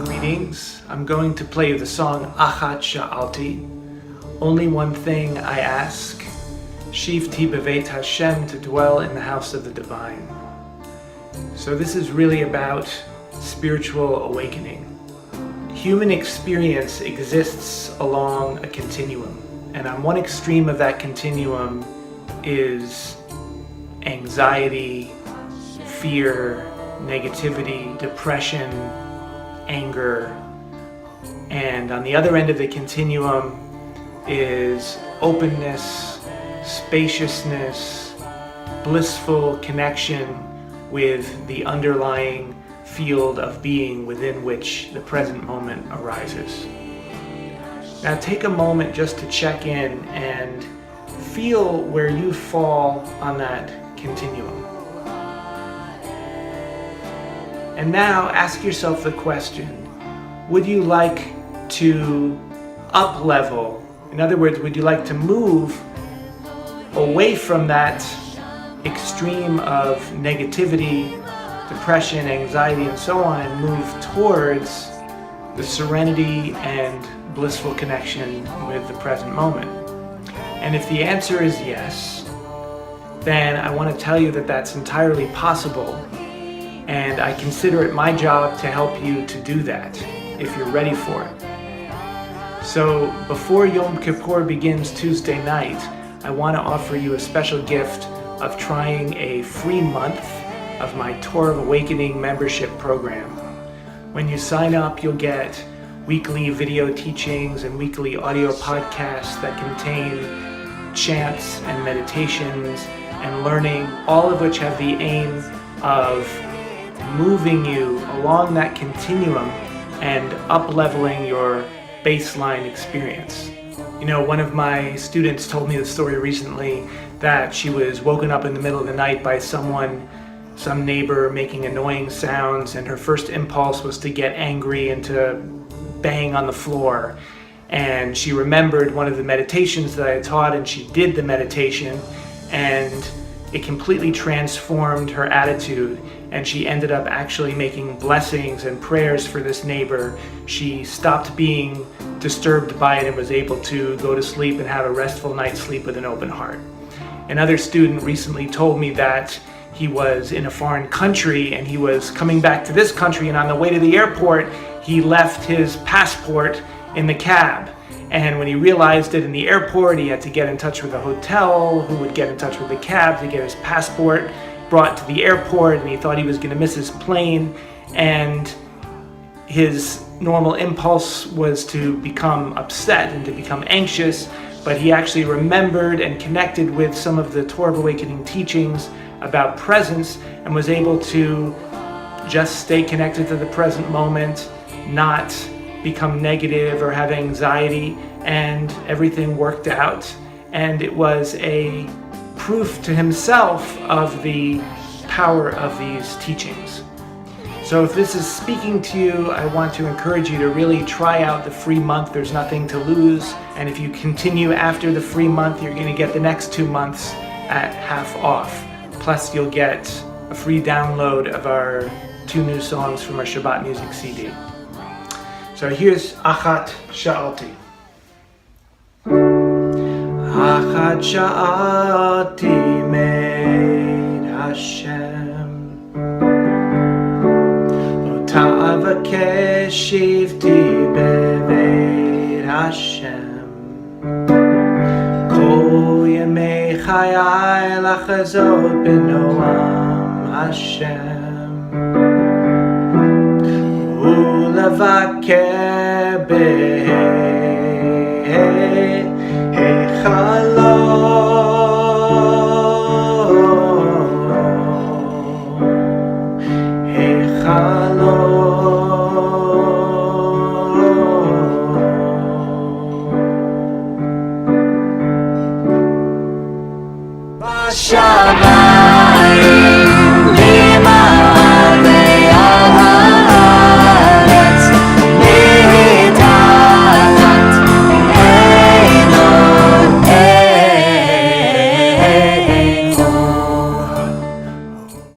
Greetings. I'm going to play the song Akhat, Sha'alti. Only one thing I ask, Shivti B'Veit Hashem, to dwell in the house of the divine. So this is really about spiritual awakening. Human experience exists along a continuum, and on one extreme of that continuum is anxiety, fear, negativity, depression, anger, and on the other end of the continuum is openness, spaciousness, blissful connection with the underlying field of being within which the present moment arises. Now take a moment just to check in and feel where you fall on that continuum. And now ask yourself the question, would you like to up-level? In other words, would you like to move away from that extreme of negativity, depression, anxiety, and so on, and move towards the serenity and blissful connection with the present moment? And if the answer is yes, then I want to tell you that that's entirely possible, and I consider it my job to help you to do that if you're ready for it. So before Yom Kippur begins Tuesday night, I want to offer you a special gift of trying a free month of my Tour of Awakening membership program. When you sign up, you'll get weekly video teachings and weekly audio podcasts that contain chants and meditations and learning, all of which have the aim of moving you along that continuum and up-leveling your baseline experience. You know, one of my students told me the story recently that she was woken up in the middle of the night by some neighbor making annoying sounds, and her first impulse was to get angry and to bang on the floor. And she remembered one of the meditations that I had taught, and she did the meditation, and it completely transformed her attitude, and she ended up actually making blessings and prayers for this neighbor. She stopped being disturbed by it and was able to go to sleep and have a restful night's sleep with an open heart. Another student recently told me that he was in a foreign country and he was coming back to this country, and on the way to the airport he left his passport in the cab. And when he realized it in the airport, he had to get in touch with a hotel who would get in touch with the cab to get his passport brought to the airport, and he thought he was going to miss his plane, and his normal impulse was to become upset and to become anxious, but he actually remembered and connected with some of the Tour of Awakening teachings about presence and was able to just stay connected to the present moment, not become negative or have anxiety, and everything worked out. And it was a proof to himself of the power of these teachings. So if this is speaking to you, I want to encourage you to really try out the free month. There's nothing to lose. And if you continue after the free month, you're going to get the next 2 months at half off. Plus you'll get a free download of our 2 new songs from our Shabbat music CD. So here's Akhat, Sha'alti. Akhat, Sha'alti, made Hashem. Ota'avakesh shivti b'veit Hashem. Kol yemei chayai lachazot b'noam Hashem. ולבקר בהיכלו